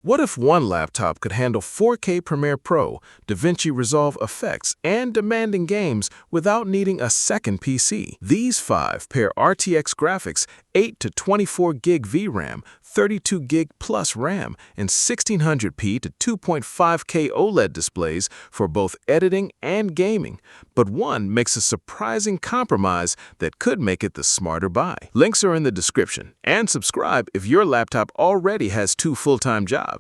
What if one laptop could handle 4K Premiere Pro, DaVinci Resolve effects, and demanding games without needing a second PC? These 5 pair RTX graphics, 8 to 24 gig VRAM, 32 gig plus RAM, and 1600p to 2.5K OLED displays for both editing and gaming. But one makes a surprising compromise that could make it the smarter buy. Links are in the description, and subscribe if your laptop already has 2 full-time jobs.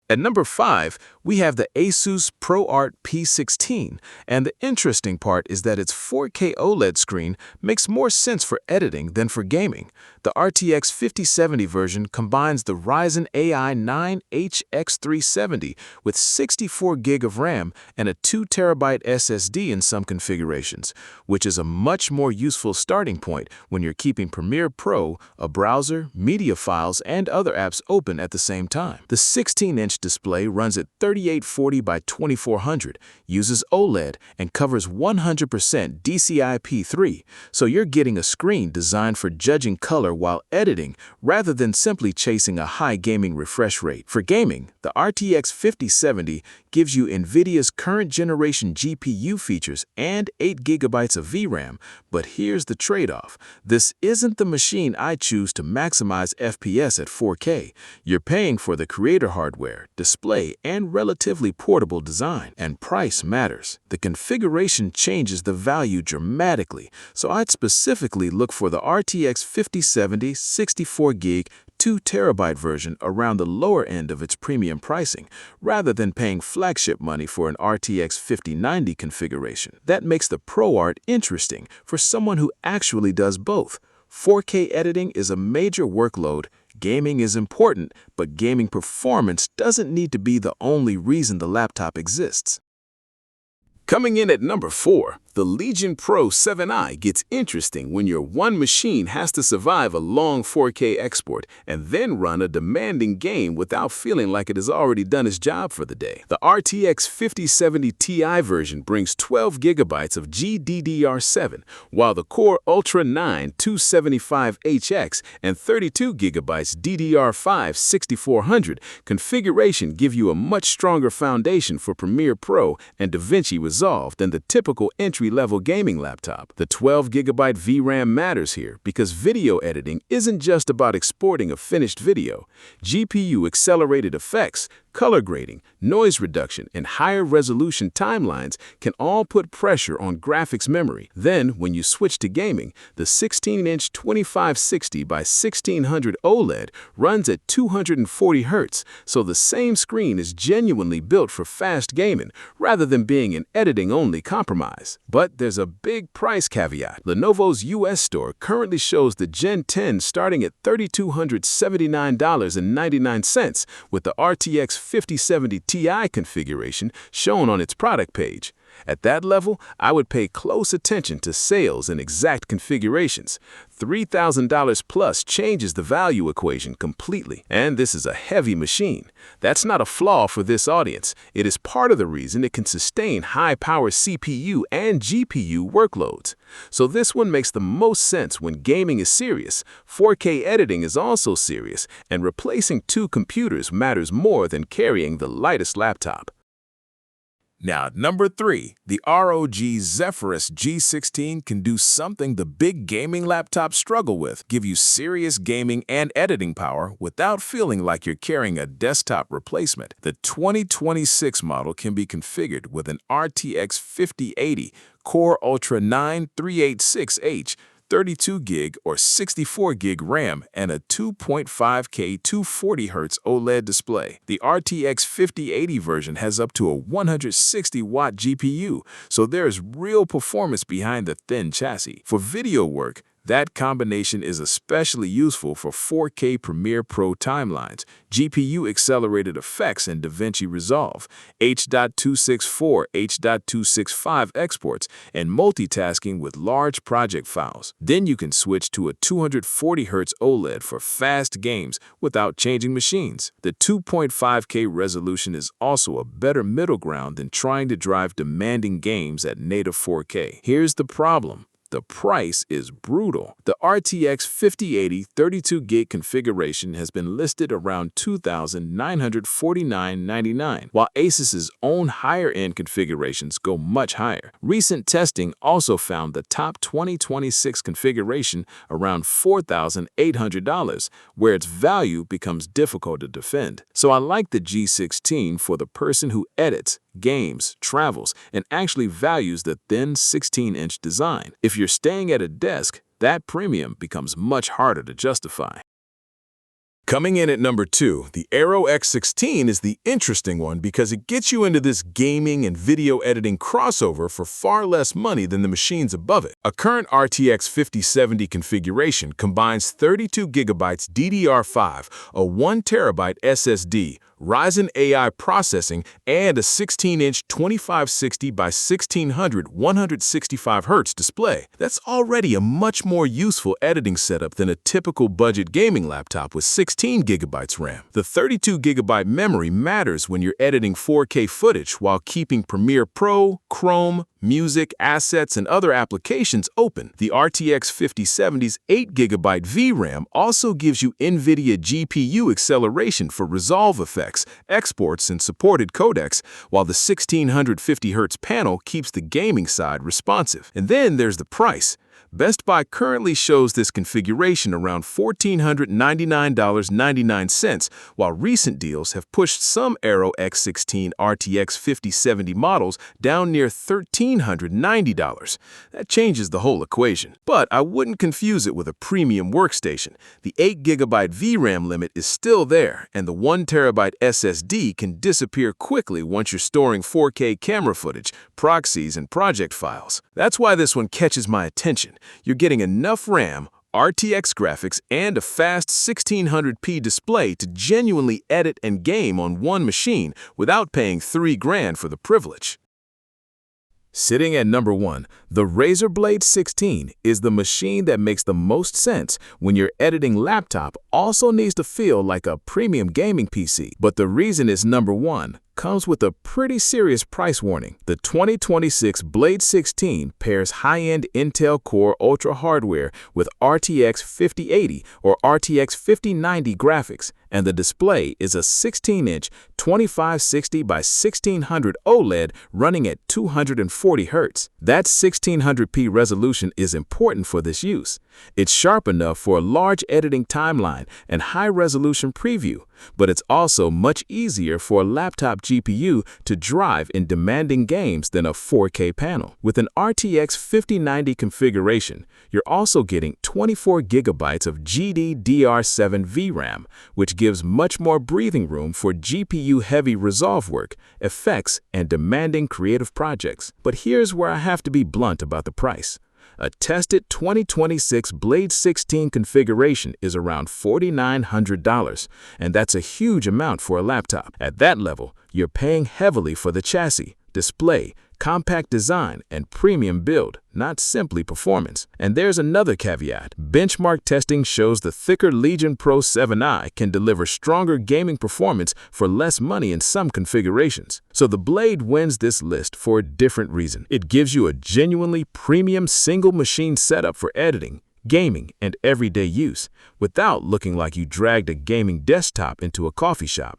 At number 5, we have the ASUS ProArt P16, and the interesting part is that its 4K OLED screen makes more sense for editing than for gaming. The RTX 5070 version combines the Ryzen AI 9 HX370 with 64 gig of RAM and a 2TB SSD in some configurations, which is a much more useful starting point when you're keeping Premiere Pro, a browser, media files, and other apps open at the same time. The 16-inch display runs at 3840 by 2400, uses OLED, and covers 100% DCI-P3, so you're getting a screen designed for judging color while editing rather than simply chasing a high gaming refresh rate. For gaming, the RTX 5070 gives you NVIDIA's current generation GPU features and 8 GB of VRAM, but here's the trade-off. This isn't the machine I choose to maximize FPS at 4K. You're paying for the creator hardware, display, and relatively portable design, and price matters. The configuration changes the value dramatically, so I'd specifically look for the RTX 5070 64 gig 2TB version around the lower end of its premium pricing, rather than paying flagship money for an RTX 5090 configuration. That makes the ProArt interesting for someone who actually does both. 4K editing is a major workload. Gaming is important, but gaming performance doesn't need to be the only reason the laptop exists. Coming in at number 4, the Legion Pro 7i gets interesting when your one machine has to survive a long 4K export and then run a demanding game without feeling like it has already done its job for the day. The RTX 5070 Ti version brings 12 GB of GDDR7, while the Core Ultra 9 275HX and 32 GB DDR5 6400 configuration give you a much stronger foundation for Premiere Pro and DaVinci Resolve than the typical entry-level gaming laptop. The 12 GB VRAM matters here because video editing isn't just about exporting a finished video. GPU-accelerated effects, color grading, noise reduction, and higher resolution timelines can all put pressure on graphics memory. Then, when you switch to gaming, the 16-inch 2560 by 1600 OLED runs at 240 Hz, so the same screen is genuinely built for fast gaming rather than being an editing-only compromise. But there's a big price caveat. Lenovo's US store currently shows the Gen 10 starting at $3,279.99 with the RTX 5070 Ti configuration shown on its product page. At that level, I would pay close attention to sales and exact configurations. $3,000 plus changes the value equation completely, and this is a heavy machine. That's not a flaw for this audience. It is part of the reason it can sustain high-power CPU and GPU workloads. So this one makes the most sense when gaming is serious, 4K editing is also serious, and replacing 2 computers matters more than carrying the lightest laptop. Now, at number 3, the ROG Zephyrus G16 can do something the big gaming laptops struggle with, give you serious gaming and editing power without feeling like you're carrying a desktop replacement. The 2026 model can be configured with an RTX 5080 Core Ultra 9 386H, 32 gig or 64 gig RAM, and a 2.5K 240Hz OLED display. The RTX 5080 version has up to a 160-watt GPU, so there's real performance behind the thin chassis. For video work, that combination is especially useful for 4K Premiere Pro timelines, GPU-accelerated effects in DaVinci Resolve, H.264, H.265 exports, and multitasking with large project files. Then you can switch to a 240Hz OLED for fast games without changing machines. The 2.5K resolution is also a better middle ground than trying to drive demanding games at native 4K. Here's the problem. the price is brutal. The RTX 5080 32GB configuration has been listed around $2,949.99, while ASUS's own higher-end configurations go much higher. Recent testing also found the top 2026 configuration around $4,800, where its value becomes difficult to defend. So I like the G16 for the person who edits, games, travels, and actually values the thin 16-inch design. If you're staying at a desk, that premium becomes much harder to justify. Coming in at number 2, the AERO X16 is the interesting one because it gets you into this gaming and video editing crossover for far less money than the machines above it. A current RTX 5070 configuration combines 32GB DDR5, a 1TB SSD, Ryzen AI processing, and a 16-inch 2560 by 1600 165Hz display. That's already a much more useful editing setup than a typical budget gaming laptop with 16GB RAM. The 32GB memory matters when you're editing 4K footage while keeping Premiere Pro, Chrome, music, assets, and other applications open. The RTX 5070's 8GB VRAM also gives you NVIDIA GPU acceleration for Resolve effects, exports, and supported codecs, while the 1650Hz panel keeps the gaming side responsive. And then there's the price. Best Buy currently shows this configuration around $1,499.99, while recent deals have pushed some AERO X16 RTX 5070 models down near $1,390. That changes the whole equation. But I wouldn't confuse it with a premium workstation. The 8GB VRAM limit is still there, and the 1TB SSD can disappear quickly once you're storing 4K camera footage, proxies, and project files. That's why this one catches my attention. You're getting enough RAM, RTX graphics, and a fast 1600p display to genuinely edit and game on one machine without paying $3,000 for the privilege. Sitting at number 1, the Razer Blade 16 is the machine that makes the most sense when your editing laptop also needs to feel like a premium gaming PC. But the reason it's number 1 comes with a pretty serious price warning. The 2026 Blade 16 pairs high-end Intel Core Ultra hardware with RTX 5080 or RTX 5090 graphics, and the display is a 16-inch 2560 by 1600 OLED running at 240 Hz. That 1600p resolution is important for this use. It's sharp enough for a large editing timeline and high-resolution preview, but it's also much easier for a laptop GPU to drive in demanding games than a 4K panel. With an RTX 5090 configuration, you're also getting 24GB of GDDR7 VRAM, which gives much more breathing room for GPU-heavy Resolve work, effects, and demanding creative projects. But here's where I have to be blunt about the price. A tested 2026 Blade 16 configuration is around $4,900, and that's a huge amount for a laptop. At that level, you're paying heavily for the chassis, display, compact design, and premium build, not simply performance. And there's another caveat. Benchmark testing shows the thicker Legion Pro 7i can deliver stronger gaming performance for less money in some configurations. So the Blade wins this list for a different reason. It gives you a genuinely premium single machine setup for editing, gaming, and everyday use, without looking like you dragged a gaming desktop into a coffee shop.